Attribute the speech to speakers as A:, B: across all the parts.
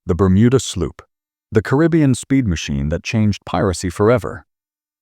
A: the Bermuda Sloop, the Caribbean speed machine that changed piracy forever.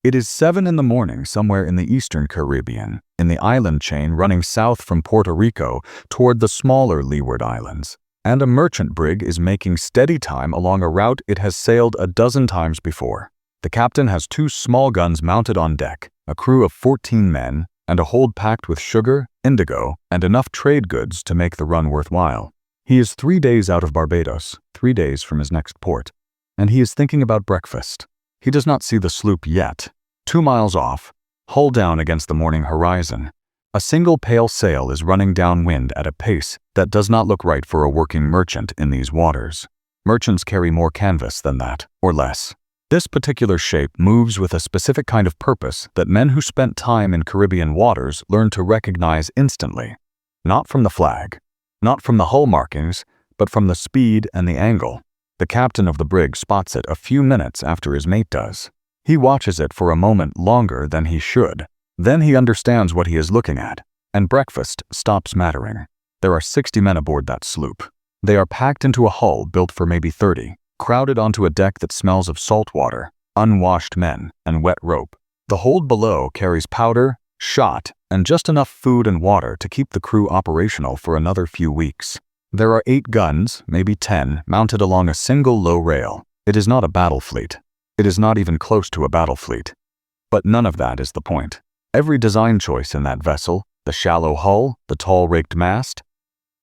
A: It is 7 in the morning somewhere in the eastern Caribbean, in the island chain running south from Puerto Rico toward the smaller Leeward Islands, and a merchant brig is making steady time along a route it has sailed a dozen times before. The captain has 2 small guns mounted on deck, a crew of 14 men, and a hold packed with sugar, indigo, and enough trade goods to make the run worthwhile. He is 3 days out of Barbados, 3 days from his next port, and he is thinking about breakfast. He does not see the sloop yet. 2 miles off, hull down against the morning horizon, a single pale sail is running downwind at a pace that does not look right for a working merchant in these waters. Merchants carry more canvas than that, or less. This particular shape moves with a specific kind of purpose that men who spent time in Caribbean waters learn to recognize instantly. Not from the flag, not from the hull markings, but from the speed and the angle. The captain of the brig spots it a few minutes after his mate does. He watches it for a moment longer than he should. Then he understands what he is looking at, and breakfast stops mattering. There are 60 men aboard that sloop. They are packed into a hull built for maybe 30, crowded onto a deck that smells of salt water, unwashed men, and wet rope. The hold below carries powder, shot, and just enough food and water to keep the crew operational for another few weeks. There are 8 guns, maybe 10, mounted along a single low rail. It is not a battle fleet. It is not even close to a battle fleet. But none of that is the point. Every design choice in that vessel, the shallow hull, the tall raked mast,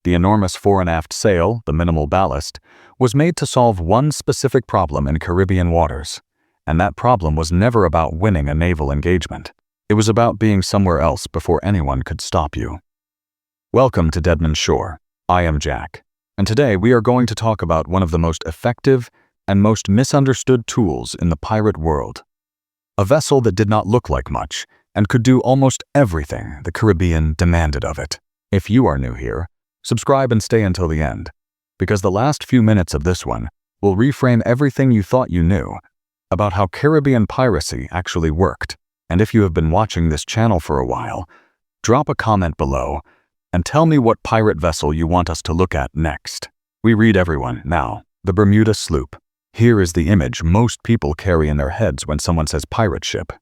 A: the enormous fore and aft sail, the minimal ballast, was made to solve one specific problem in Caribbean waters. And that problem was never about winning a naval engagement. It was about being somewhere else before anyone could stop you. Welcome to Deadman Shore. I am Jack, and today we are going to talk about one of the most effective and most misunderstood tools in the pirate world. A vessel that did not look like much and could do almost everything the Caribbean demanded of it. If you are new here, subscribe and stay until the end, because the last few minutes of this one will reframe everything you thought you knew about how Caribbean piracy actually worked. And if you have been watching this channel for a while, drop a comment below and tell me what pirate vessel you want us to look at next. We read everyone now. The Bermuda Sloop. Here is the image most people carry in their heads when someone says pirate ship.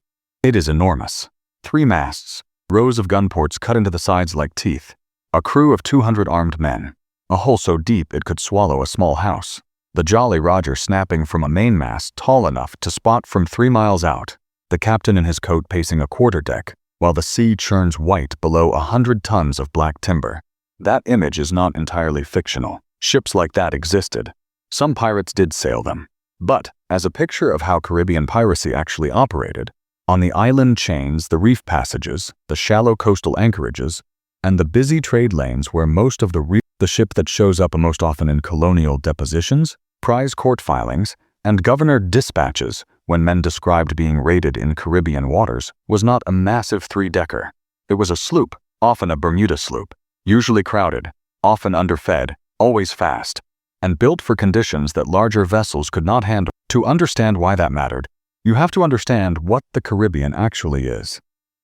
A: It is enormous. 3 masts, rows of gun ports cut into the sides like teeth, a crew of 200 armed men, a hull so deep it could swallow a small house, the Jolly Roger snapping from a mainmast tall enough to spot from 3 miles out, the captain in his coat pacing a quarterdeck, while the sea churns white below 100 tons of black timber. That image is not entirely fictional. Ships like that existed. Some pirates did sail them. But, as a picture of how Caribbean piracy actually operated, on the island chains, the reef passages, the shallow coastal anchorages, and the busy trade lanes where most of the ship that shows up most often in colonial depositions, prize court filings, and governor dispatches when men described being raided in Caribbean waters was not a massive 3-decker. It was a sloop, often a Bermuda sloop, usually crowded, often underfed, always fast, and built for conditions that larger vessels could not handle. To understand why that mattered, you have to understand what the Caribbean actually is.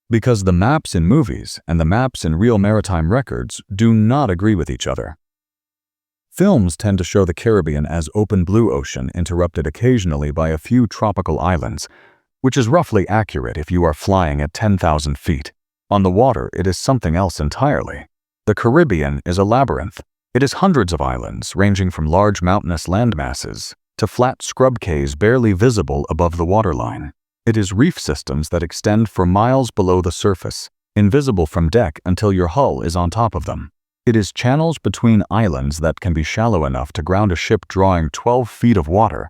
A: Because the maps in movies and the maps in real maritime records do not agree with each other. Films tend to show the Caribbean as open blue ocean interrupted occasionally by a few tropical islands, which is roughly accurate if you are flying at 10,000 feet. On the water, it is something else entirely. The Caribbean is a labyrinth. It is hundreds of islands, ranging from large mountainous landmasses to flat scrub cays barely visible above the waterline. It is reef systems that extend for miles below the surface, invisible from deck until your hull is on top of them. It is channels between islands that can be shallow enough to ground a ship drawing 12 feet of water,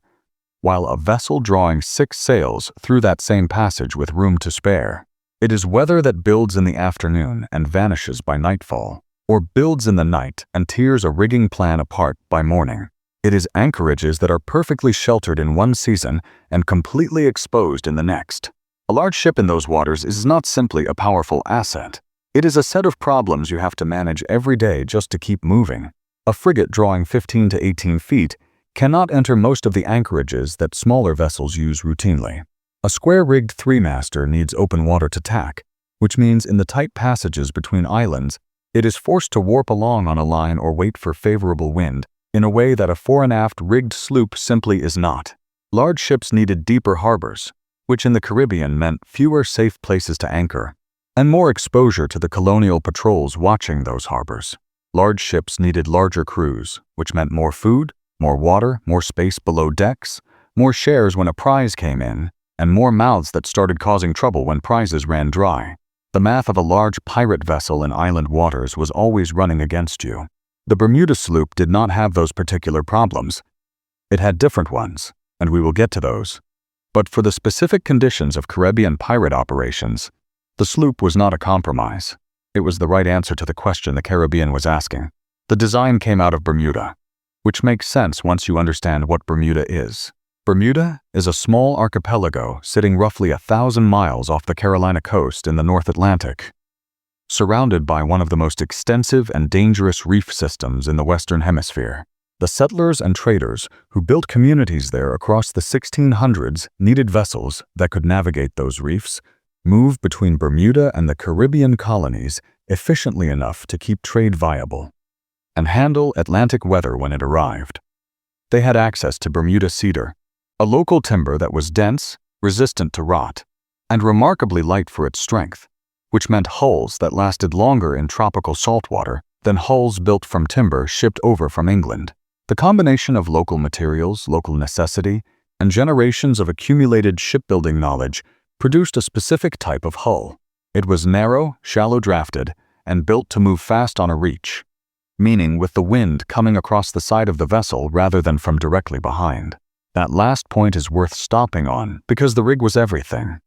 A: while a vessel drawing 6 sails through that same passage with room to spare. It is weather that builds in the afternoon and vanishes by nightfall, or builds in the night and tears a rigging plan apart by morning. It is anchorages that are perfectly sheltered in one season and completely exposed in the next. A large ship in those waters is not simply a powerful asset. It is a set of problems you have to manage every day just to keep moving. A frigate drawing 15 to 18 feet cannot enter most of the anchorages that smaller vessels use routinely. A square-rigged 3-master needs open water to tack, which means in the tight passages between islands, it is forced to warp along on a line or wait for favorable wind in a way that a fore and aft rigged sloop simply is not. Large ships needed deeper harbors, which in the Caribbean meant fewer safe places to anchor, and more exposure to the colonial patrols watching those harbors. Large ships needed larger crews, which meant more food, more water, more space below decks, more shares when a prize came in, and more mouths that started causing trouble when prizes ran dry. The math of a large pirate vessel in island waters was always running against you. The Bermuda Sloop did not have those particular problems. It had different ones, and we will get to those. But for the specific conditions of Caribbean pirate operations, the sloop was not a compromise. It was the right answer to the question the Caribbean was asking. The design came out of Bermuda, which makes sense once you understand what Bermuda is. Bermuda is a small archipelago sitting roughly 1,000 miles off the Carolina coast in the North Atlantic, surrounded by one of the most extensive and dangerous reef systems in the Western Hemisphere. The settlers and traders who built communities there across the 1600s needed vessels that could navigate those reefs, move between Bermuda and the Caribbean colonies efficiently enough to keep trade viable, and handle Atlantic weather when it arrived. They had access to Bermuda cedar, a local timber that was dense, resistant to rot, and remarkably light for its strength, which meant hulls that lasted longer in tropical saltwater than hulls built from timber shipped over from England. The combination of local materials, local necessity, and generations of accumulated shipbuilding knowledge produced a specific type of hull. It was narrow, shallow-drafted, and built to move fast on a reach, meaning with the wind coming across the side of the vessel rather than from directly behind. That last point is worth stopping on because the rig was everything.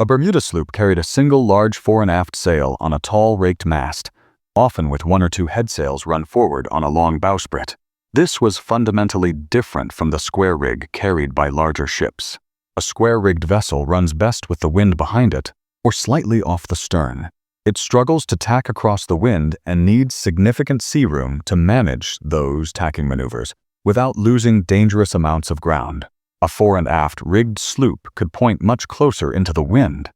A: A Bermuda sloop carried a single large fore and aft sail on a tall raked mast, often with one or two headsails run forward on a long bowsprit. This was fundamentally different from the square rig carried by larger ships. A square-rigged vessel runs best with the wind behind it or slightly off the stern. It struggles to tack across the wind and needs significant sea room to manage those tacking maneuvers without losing dangerous amounts of ground. A fore and aft rigged sloop could point much closer into the wind,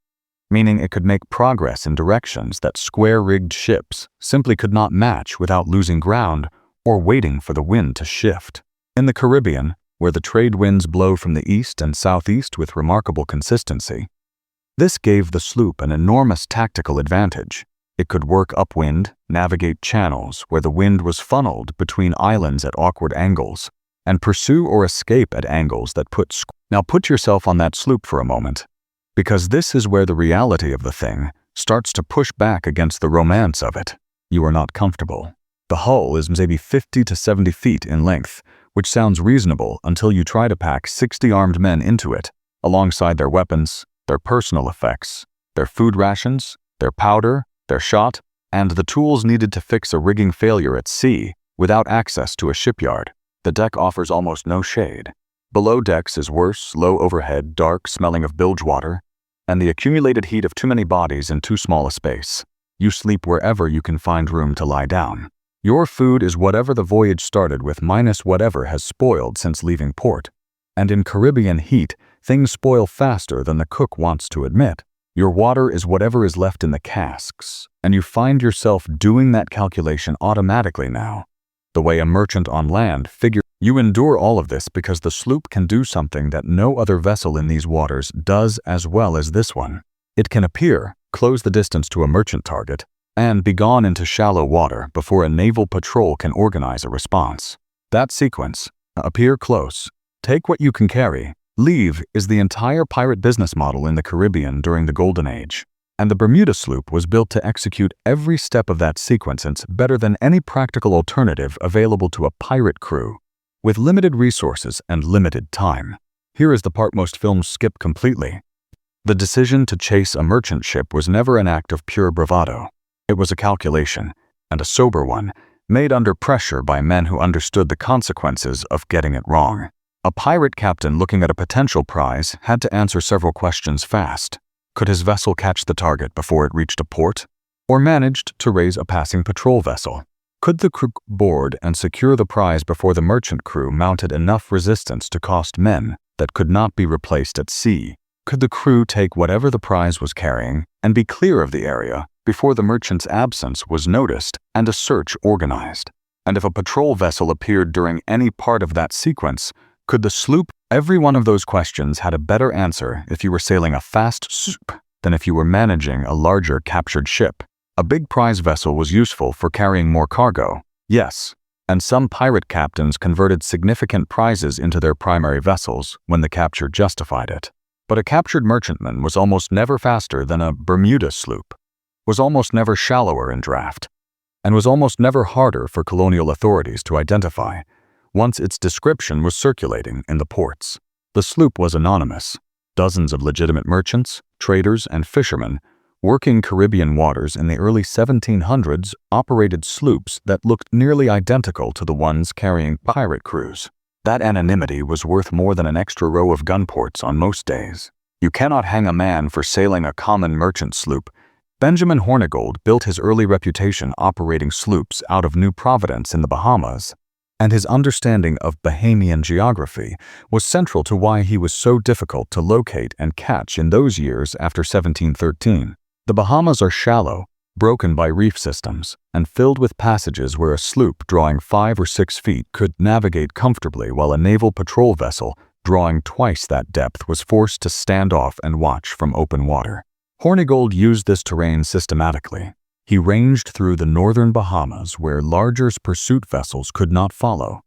A: meaning it could make progress in directions that square-rigged ships simply could not match without losing ground or waiting for the wind to shift. In the Caribbean, where the trade winds blow from the east and southeast with remarkable consistency, this gave the sloop an enormous tactical advantage. It could work upwind, navigate channels where the wind was funneled between islands at awkward angles, and pursue or escape at angles that Now put yourself on that sloop for a moment, because this is where the reality of the thing starts to push back against the romance of it. You are not comfortable. The hull is maybe 50 to 70 feet in length, which sounds reasonable until you try to pack 60 armed men into it, alongside their weapons, their personal effects, their food rations, their powder, their shot, and the tools needed to fix a rigging failure at sea without access to a shipyard. The deck offers almost no shade. Below decks is worse, low overhead, dark, smelling of bilge water, and the accumulated heat of too many bodies in too small a space. You sleep wherever you can find room to lie down. Your food is whatever the voyage started with minus whatever has spoiled since leaving port. And in Caribbean heat, things spoil faster than the cook wants to admit. Your water is whatever is left in the casks, and you find yourself doing that calculation automatically now. The way a merchant on land figures. You endure all of this because the sloop can do something that no other vessel in these waters does as well as this one. It can appear, close the distance to a merchant target, and be gone into shallow water before a naval patrol can organize a response. That sequence, appear close, take what you can carry, leave, is the entire pirate business model in the Caribbean during the Golden Age. And the Bermuda sloop was built to execute every step of that sequence better than any practical alternative available to a pirate crew. With limited resources and limited time. Here is the part most films skip completely. The decision to chase a merchant ship was never an act of pure bravado. It was a calculation, and a sober one, made under pressure by men who understood the consequences of getting it wrong. A pirate captain looking at a potential prize had to answer several questions fast. Could his vessel catch the target before it reached a port? Or managed to raise a passing patrol vessel? Could the crew board and secure the prize before the merchant crew mounted enough resistance to cost men that could not be replaced at sea? Could the crew take whatever the prize was carrying and be clear of the area before the merchant's absence was noticed and a search organized? And if a patrol vessel appeared during any part of that sequence, could the sloop? Every one of those questions had a better answer if you were sailing a fast sloop than if you were managing a larger captured ship. A big prize vessel was useful for carrying more cargo, yes, and some pirate captains converted significant prizes into their primary vessels when the capture justified it. But a captured merchantman was almost never faster than a Bermuda sloop, was almost never shallower in draft, and was almost never harder for colonial authorities to identify once its description was circulating in the ports. The sloop was anonymous. Dozens of legitimate merchants, traders, and fishermen working Caribbean waters in the early 1700s operated sloops that looked nearly identical to the ones carrying pirate crews. That anonymity was worth more than an extra row of gun ports on most days. You cannot hang a man for sailing a common merchant sloop. Benjamin Hornigold built his early reputation operating sloops out of New Providence in the Bahamas, and his understanding of Bahamian geography was central to why he was so difficult to locate and catch in those years after 1713. The Bahamas are shallow, broken by reef systems, and filled with passages where a sloop drawing 5 or 6 feet could navigate comfortably while a naval patrol vessel drawing twice that depth was forced to stand off and watch from open water. Hornigold used this terrain systematically. He ranged through the northern Bahamas where larger pursuit vessels could not follow,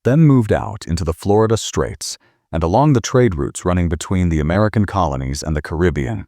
A: then moved out into the Florida Straits and along the trade routes running between the American colonies and the Caribbean,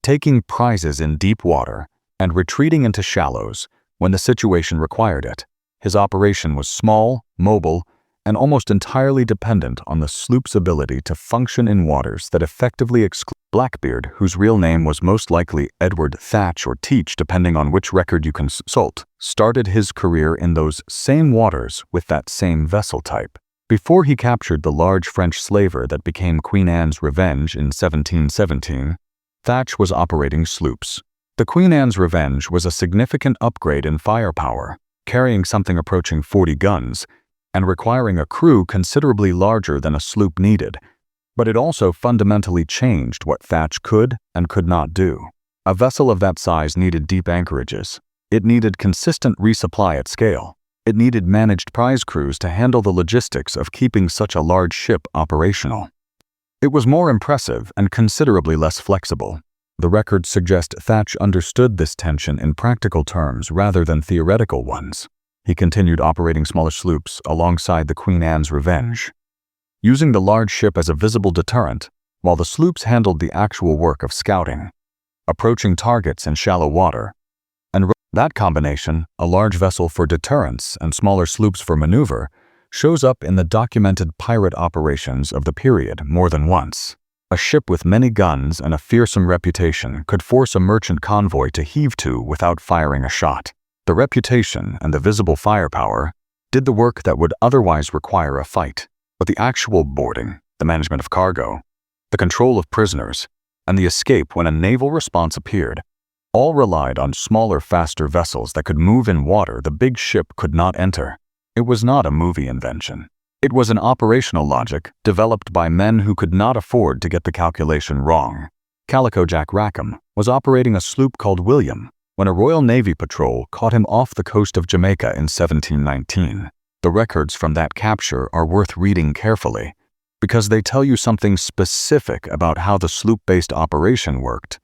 A: taking prizes in deep water and retreating into shallows when the situation required it. His operation was small, mobile, and almost entirely dependent on the sloop's ability to function in waters that effectively exclude. Blackbeard, whose real name was most likely Edward Thatch or Teach depending on which record you consult, started his career in those same waters with that same vessel type. Before he captured the large French slaver that became Queen Anne's Revenge in 1717, Thatch was operating sloops. The Queen Anne's Revenge was a significant upgrade in firepower, carrying something approaching 40 guns, and requiring a crew considerably larger than a sloop needed, but it also fundamentally changed what Thatch could and could not do. A vessel of that size needed deep anchorages. It needed consistent resupply at scale. It needed managed prize crews to handle the logistics of keeping such a large ship operational. It was more impressive and considerably less flexible. The records suggest Thatch understood this tension in practical terms rather than theoretical ones. He continued operating smaller sloops alongside the Queen Anne's Revenge, using the large ship as a visible deterrent, while the sloops handled the actual work of scouting, approaching targets in shallow water. And that combination, a large vessel for deterrence and smaller sloops for maneuver, shows up in the documented pirate operations of the period more than once. A ship with many guns and a fearsome reputation could force a merchant convoy to heave to without firing a shot. The reputation and the visible firepower did the work that would otherwise require a fight. But the actual boarding, the management of cargo, the control of prisoners, and the escape when a naval response appeared, all relied on smaller, faster vessels that could move in water the big ship could not enter. It was not a movie invention. It was an operational logic developed by men who could not afford to get the calculation wrong. Calico Jack Rackham was operating a sloop called William when a Royal Navy patrol caught him off the coast of Jamaica in 1719. The records from that capture are worth reading carefully because they tell you something specific about how the sloop-based operation worked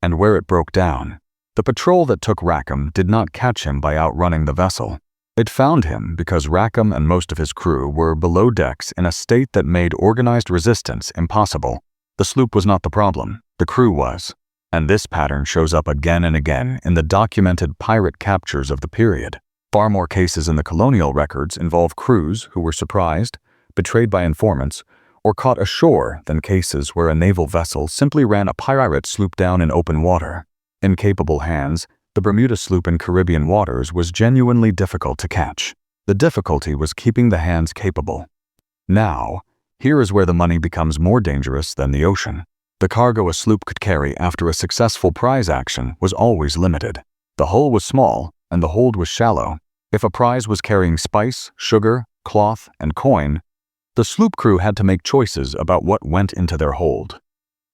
A: and where it broke down. The patrol that took Rackham did not catch him by outrunning the vessel. It found him because Rackham and most of his crew were below decks in a state that made organized resistance impossible. The sloop was not the problem, the crew was. And this pattern shows up again and again in the documented pirate captures of the period. Far more cases in the colonial records involve crews who were surprised, betrayed by informants, or caught ashore than cases where a naval vessel simply ran a pirate sloop down in open water. In capable hands, the Bermuda Sloop in Caribbean waters was genuinely difficult to catch. The difficulty was keeping the hands capable. Now, here is where the money becomes more dangerous than the ocean. The cargo a sloop could carry after a successful prize action was always limited. The hull was small, and the hold was shallow. If a prize was carrying spice, sugar, cloth, and coin, the sloop crew had to make choices about what went into their hold.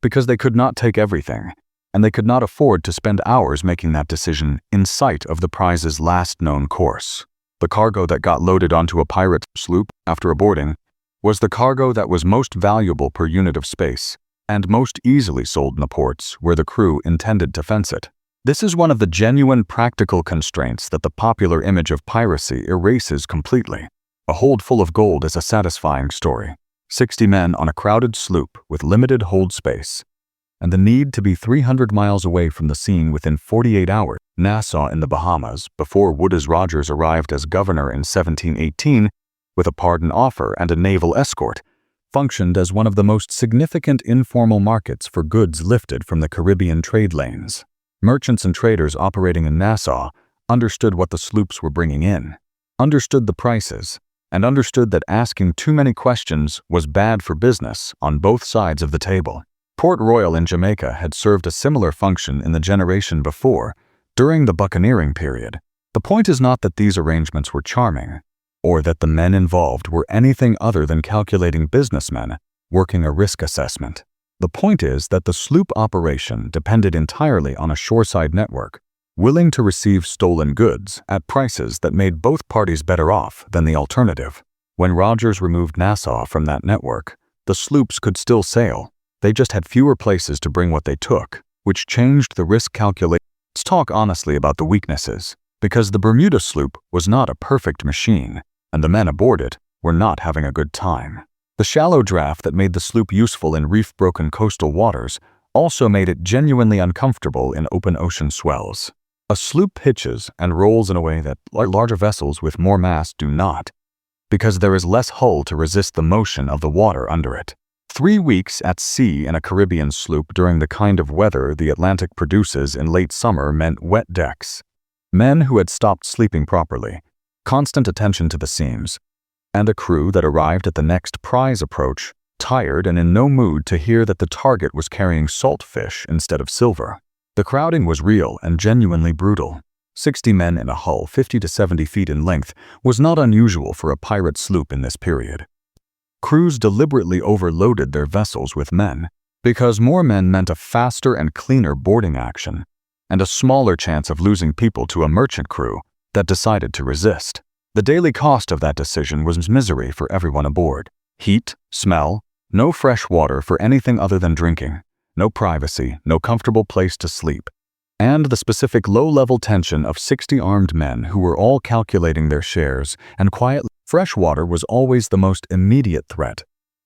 A: Because they could not take everything, and they could not afford to spend hours making that decision in sight of the prize's last known course. The cargo that got loaded onto a pirate sloop after boarding was the cargo that was most valuable per unit of space and most easily sold in the ports where the crew intended to fence it. This is one of the genuine practical constraints that the popular image of piracy erases completely. A hold full of gold is a satisfying story. 60 men on a crowded sloop with limited hold space, and the need to be 300 miles away from the scene within 48 hours. Nassau in the Bahamas, before Wooders Rogers arrived as governor in 1718, with a pardon offer and a naval escort, functioned as one of the most significant informal markets for goods lifted from the Caribbean trade lanes. Merchants and traders operating in Nassau understood what the sloops were bringing in, understood the prices, and understood that asking too many questions was bad for business on both sides of the table. Port Royal in Jamaica had served a similar function in the generation before, during the buccaneering period. The point is not that these arrangements were charming, or that the men involved were anything other than calculating businessmen working a risk assessment. The point is that the sloop operation depended entirely on a shoreside network, willing to receive stolen goods at prices that made both parties better off than the alternative. When Rogers removed Nassau from that network, the sloops could still sail. They just had fewer places to bring what they took, which changed the risk calculation. Let's talk honestly about the weaknesses, because the Bermuda Sloop was not a perfect machine, and the men aboard it were not having a good time. The shallow draft that made the sloop useful in reef-broken coastal waters also made it genuinely uncomfortable in open ocean swells. A sloop pitches and rolls in a way that larger vessels with more mass do not, because there is less hull to resist the motion of the water under it. 3 weeks at sea in a Caribbean sloop during the kind of weather the Atlantic produces in late summer meant wet decks, men who had stopped sleeping properly, constant attention to the seams, and a crew that arrived at the next prize approach, tired and in no mood to hear that the target was carrying salt fish instead of silver. The crowding was real and genuinely brutal. 60 men in a hull 50 to 70 feet in length was not unusual for a pirate sloop in this period. Crews deliberately overloaded their vessels with men, because more men meant a faster and cleaner boarding action, and a smaller chance of losing people to a merchant crew that decided to resist. The daily cost of that decision was misery for everyone aboard. Heat, smell, no fresh water for anything other than drinking, no privacy, no comfortable place to sleep, and the specific low-level tension of 60 armed men who were all calculating their shares and quietly. Fresh water was always the most immediate threat,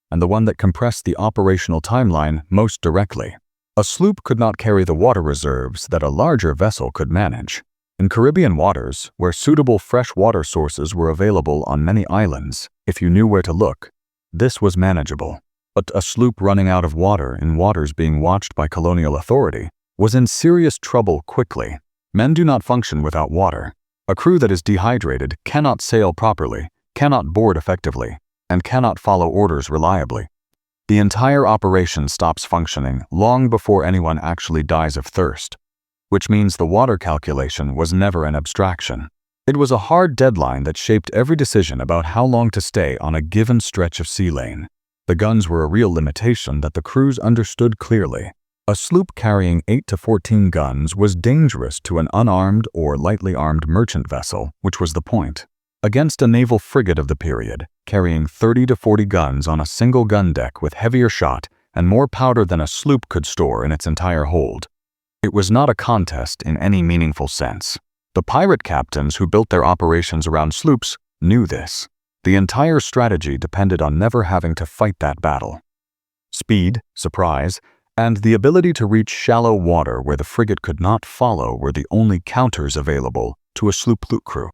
A: and the one that compressed the operational timeline most directly. A sloop could not carry the water reserves that a larger vessel could manage. In Caribbean waters, where suitable fresh water sources were available on many islands, if you knew where to look, this was manageable. But a sloop running out of water in waters being watched by colonial authority was in serious trouble quickly. Men do not function without water. A crew that is dehydrated cannot sail properly, cannot board effectively, and cannot follow orders reliably. The entire operation stops functioning long before anyone actually dies of thirst, which means the water calculation was never an abstraction. It was a hard deadline that shaped every decision about how long to stay on a given stretch of sea lane. The guns were a real limitation that the crews understood clearly. A sloop carrying 8 to 14 guns was dangerous to an unarmed or lightly armed merchant vessel, which was the point. Against a naval frigate of the period, carrying 30 to 40 guns on a single gun deck with heavier shot and more powder than a sloop could store in its entire hold. It was not a contest in any meaningful sense. The pirate captains who built their operations around sloops knew this. The entire strategy depended on never having to fight that battle. Speed, surprise, and the ability to reach shallow water where the frigate could not follow were the only counters available to a sloop crew.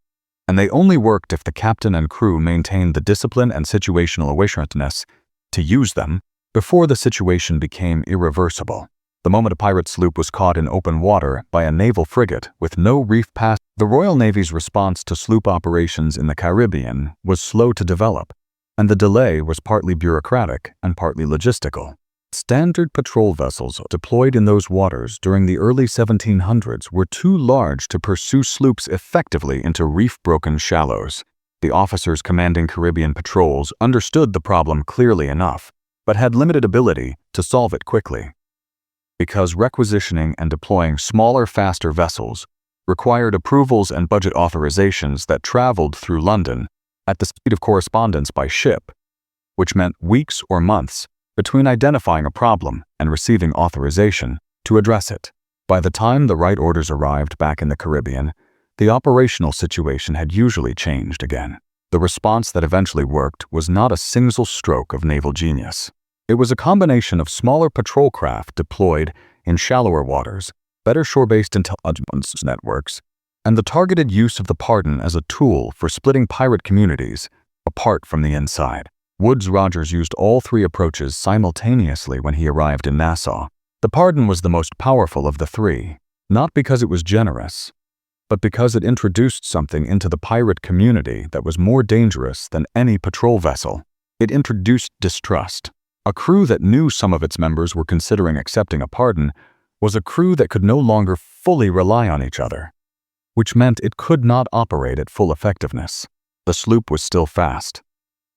A: And they only worked if the captain and crew maintained the discipline and situational awareness to use them before the situation became irreversible. The moment a pirate sloop was caught in open water by a naval frigate with no reef pass, the Royal Navy's response to sloop operations in the Caribbean was slow to develop, and the delay was partly bureaucratic and partly logistical. Standard patrol vessels deployed in those waters during the early 1700s were too large to pursue sloops effectively into reef-broken shallows. The officers commanding Caribbean patrols understood the problem clearly enough, but had limited ability to solve it quickly. Because requisitioning and deploying smaller, faster vessels required approvals and budget authorizations that traveled through London at the speed of correspondence by ship, which meant weeks or months between identifying a problem and receiving authorization to address it. By the time the right orders arrived back in the Caribbean, the operational situation had usually changed again. The response that eventually worked was not a single stroke of naval genius. It was a combination of smaller patrol craft deployed in shallower waters, better shore-based intelligence networks, and the targeted use of the pardon as a tool for splitting pirate communities apart from the inside. Woodes Rogers used all three approaches simultaneously when he arrived in Nassau. The pardon was the most powerful of the three, not because it was generous, but because it introduced something into the pirate community that was more dangerous than any patrol vessel. It introduced distrust. A crew that knew some of its members were considering accepting a pardon was a crew that could no longer fully rely on each other, which meant it could not operate at full effectiveness. The sloop was still fast,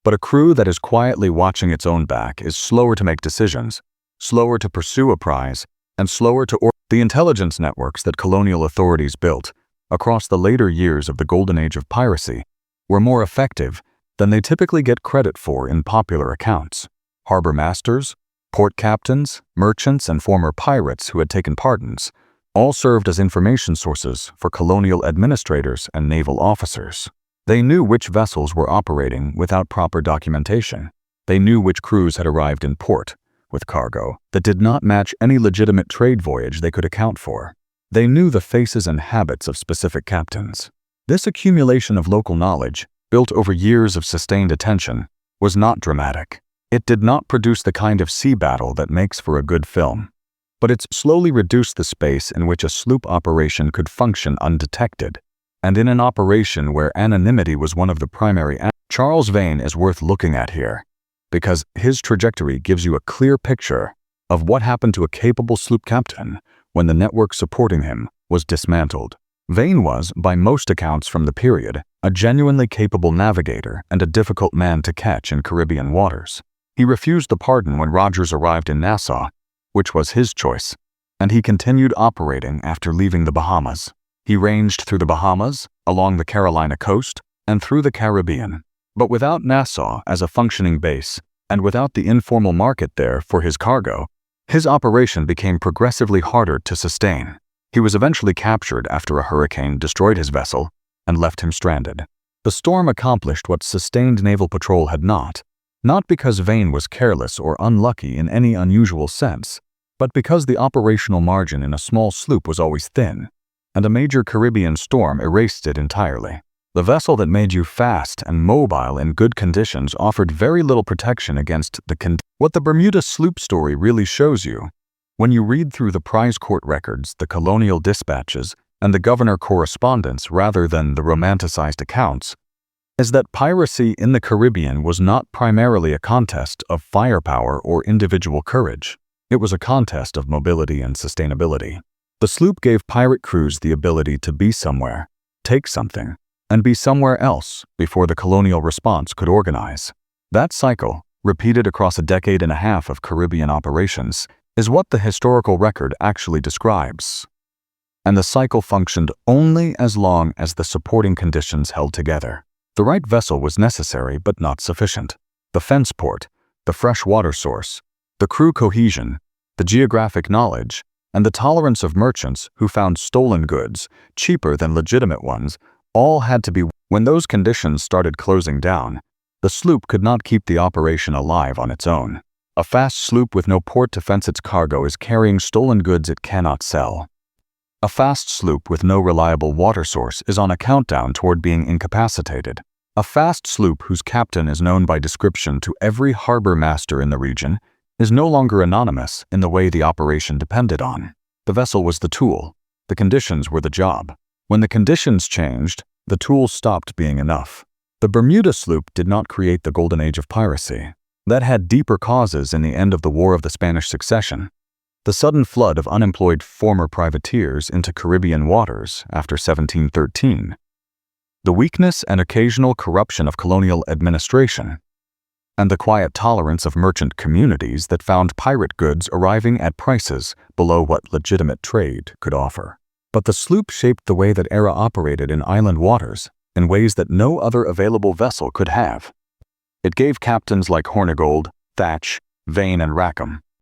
A: but a crew that is quietly watching its own back is slower to make decisions, slower to pursue a prize, and slower to the intelligence networks that colonial authorities built across the later years of the Golden Age of Piracy were more effective than they typically get credit for in popular accounts. Harbor masters, port captains, merchants, and former pirates who had taken pardons all served as information sources for colonial administrators and naval officers. They knew which vessels were operating without proper documentation. They knew which crews had arrived in port with cargo that did not match any legitimate trade voyage they could account for. They knew the faces and habits of specific captains. This accumulation of local knowledge, built over years of sustained attention, was not dramatic. It did not produce the kind of sea battle that makes for a good film, but it slowly reduced the space in which a sloop operation could function undetected. And in an operation where anonymity was one of the primary Charles Vane is worth looking at here, because his trajectory gives you a clear picture of what happened to a capable sloop captain when the network supporting him was dismantled. Vane was, by most accounts from the period, a genuinely capable navigator and a difficult man to catch in Caribbean waters. He refused the pardon when Rogers arrived in Nassau, which was his choice, and he continued operating after leaving the Bahamas. He ranged through the Bahamas, along the Carolina coast, and through the Caribbean. But without Nassau as a functioning base, and without the informal market there for his cargo, his operation became progressively harder to sustain. He was eventually captured after a hurricane destroyed his vessel and left him stranded. The storm accomplished what sustained naval patrol had not because Vane was careless or unlucky in any unusual sense, but because the operational margin in a small sloop was always thin, and a major Caribbean storm erased it entirely. The vessel that made you fast and mobile in good conditions offered very little protection against what the Bermuda Sloop story really shows you, when you read through the prize court records, the colonial dispatches, and the governor correspondence rather than the romanticized accounts, is that piracy in the Caribbean was not primarily a contest of firepower or individual courage. It was a contest of mobility and sustainability. The sloop gave pirate crews the ability to be somewhere, take something, and be somewhere else before the colonial response could organize. That cycle, repeated across a decade and a half of Caribbean operations, is what the historical record actually describes. And the cycle functioned only as long as the supporting conditions held together. The right vessel was necessary but not sufficient. The fence port, the fresh water source, the crew cohesion, the geographic knowledge, and the tolerance of merchants who found stolen goods cheaper than legitimate ones all had to be. When those conditions started closing down, the sloop could not keep the operation alive on its own. A fast sloop with no port to fence its cargo is carrying stolen goods it cannot sell. A fast sloop with no reliable water source is on a countdown toward being incapacitated. A fast sloop whose captain is known by description to every harbor master in the region is no longer anonymous in the way the operation depended on. The vessel was the tool. The conditions were the job. When the conditions changed, the tool stopped being enough. The Bermuda Sloop did not create the Golden Age of Piracy. That had deeper causes in the end of the War of the Spanish Succession, the sudden flood of unemployed former privateers into Caribbean waters after 1713, the weakness and occasional corruption of colonial administration, and the quiet tolerance of merchant communities that found pirate goods arriving at prices below what legitimate trade could offer. But the sloop shaped the way that Era operated in island waters in ways that no other available vessel could have. It gave captains like Hornigold, Thatch, Vane, and Rackham